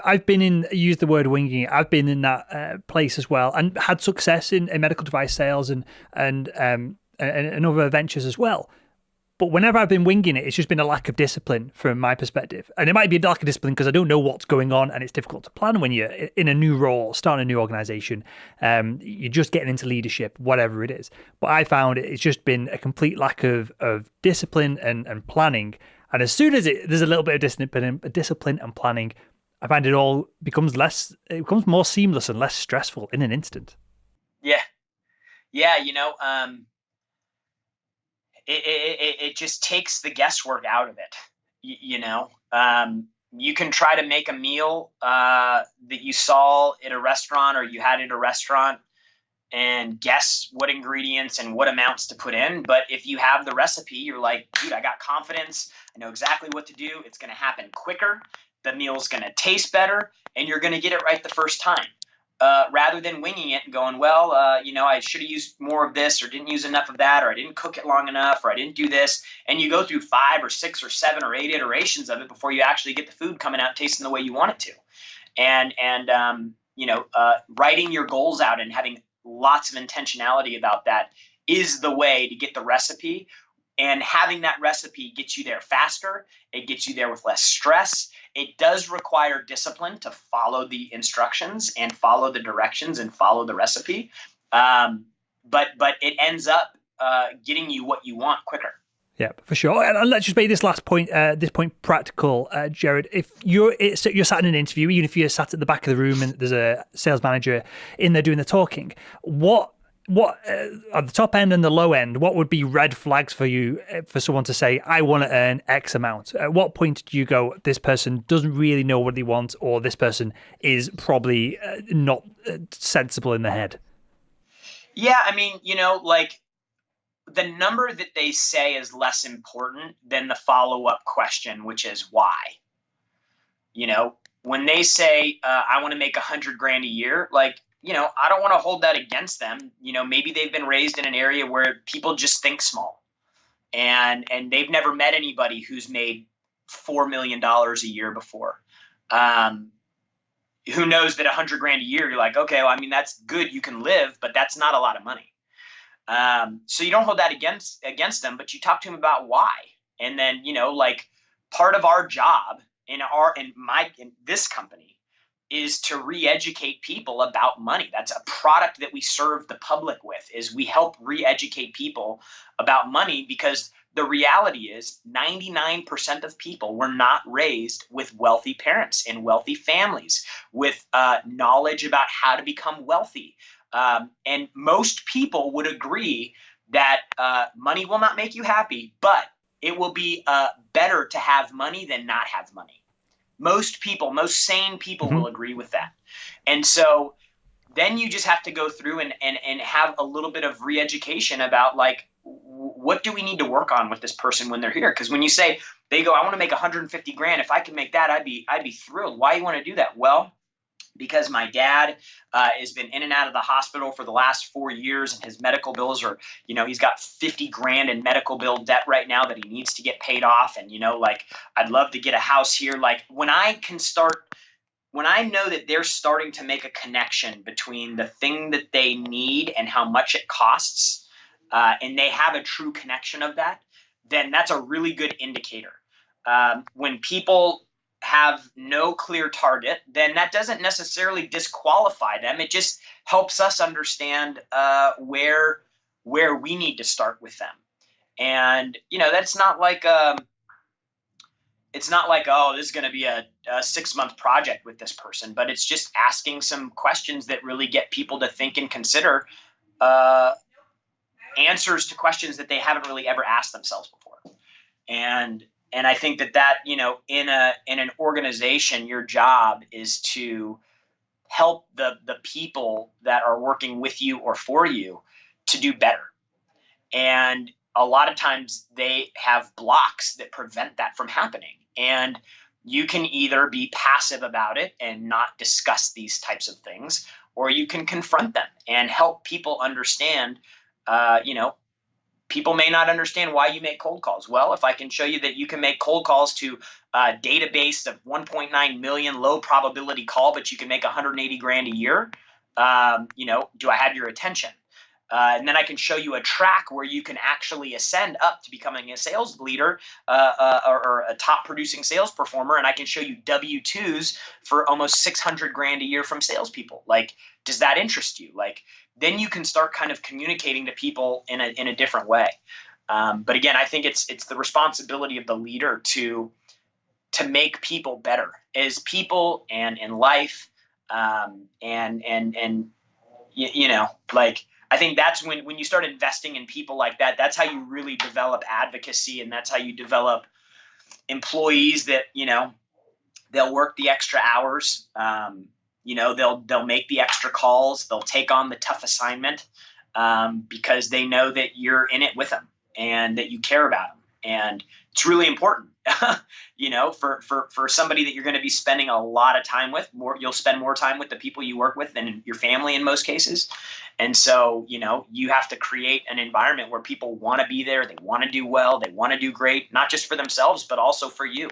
I've been in, use the word winging it. I've been in that place as well, and had success in medical device sales and other ventures as well. But whenever I've been winging it, it's just been a lack of discipline from my perspective. And it might be a lack of discipline because I don't know what's going on, and it's difficult to plan when you're in a new role, starting a new organization. You're just getting into leadership, whatever it is. But I found it's just been a complete lack of discipline and planning. And as soon as there's a little bit of discipline and planning, I find it becomes more seamless and less stressful in an instant. Yeah. Yeah. It just takes the guesswork out of it. You can try to make a meal that you saw at a restaurant or you had at a restaurant and guess what ingredients and what amounts to put in. But if you have the recipe, you're like, dude, I got confidence. I know exactly what to do. It's going to happen quicker. The meal's going to taste better, and you're going to get it right the first time. Rather than winging it and going, well, I should have used more of this or didn't use enough of that, or I didn't cook it long enough, or I didn't do this. And you go through 5 or 6 or 7 or 8 iterations of it before you actually get the food coming out tasting the way you want it to. And writing your goals out and having lots of intentionality about that is the way to get the recipe. And having that recipe gets you there faster. It gets you there with less stress. It does require discipline to follow the instructions and follow the directions and follow the recipe. But it ends up getting you what you want quicker. Yeah, for sure. And let's just make this last point, practical, Jared. If you're sat in an interview, even if you're sat at the back of the room and there's a sales manager in there doing the talking, what at the top end and the low end, what would be red flags for you for someone to say, I want to earn X amount? At what point do you go, this person doesn't really know what they want, or this person is probably not sensible in the head? Yeah, I mean, the number that they say is less important than the follow-up question, which is why. When they say, I want to make $100,000 a year, I don't want to hold that against them. Maybe they've been raised in an area where people just think small, and they've never met anybody who's made $4 million a year before. Who knows that $100,000 a year, you're like, okay, well, I mean, that's good. You can live, but that's not a lot of money. So you don't hold that against them, but you talk to them about why. And then, part of our job in this company is to re-educate people about money. That's a product that we serve the public with, is we help re-educate people about money, because the reality is 99% of people were not raised with wealthy parents in wealthy families with knowledge about how to become wealthy. And most people would agree that money will not make you happy, but it will be better to have money than not have money. Most sane people will agree with that. And so then you just have to go through and have a little bit of re-education about, what do we need to work on with this person when they're here? Because when you say, they go, I want to make $150,000. If I could make that, I'd be thrilled. Why do you want to do that? Well, because my dad has been in and out of the hospital for the last 4 years, and his medical bills are, he's got $50,000 in medical bill debt right now that he needs to get paid off. And, I'd love to get a house here. When I know that they're starting to make a connection between the thing that they need and how much it costs, and they have a true connection of that, then that's a really good indicator. When people have no clear target, then that doesn't necessarily disqualify them. It just helps us understand where we need to start with them. And that's not like it's not like, oh, this is going to be a 6-month project with this person, but it's just asking some questions that really get people to think and consider answers to questions that they haven't really ever asked themselves before. And I think that in an organization, your job is to help the people that are working with you or for you to do better. And a lot of times they have blocks that prevent that from happening. And you can either be passive about it and not discuss these types of things, or you can confront them and help people understand, People may not understand why you make cold calls. Well, if I can show you that you can make cold calls to a database of 1.9 million low probability call, but you can make 180 grand a year, do I have your attention? And then I can show you a track where you can actually ascend up to becoming a sales leader or a top producing sales performer. And I can show you W-2s for almost 600 grand a year from salespeople. Like, does that interest you? Like, then you can start kind of communicating to people in a different way. But again, I think it's the responsibility of the leader to make people better as people and in life. Like, I think that's when you start investing in people like that, that's how you really develop advocacy, and that's how you develop employees that, they'll work the extra hours. They'll make the extra calls. They'll take on the tough assignment because they know that you're in it with them and that you care about them. And it's really important, for somebody that you're going to be spending a lot of time with. You'll spend more time with the people you work with than your family in most cases. And so, you have to create an environment where people want to be there. They want to do well. They want to do great, not just for themselves, but also for you.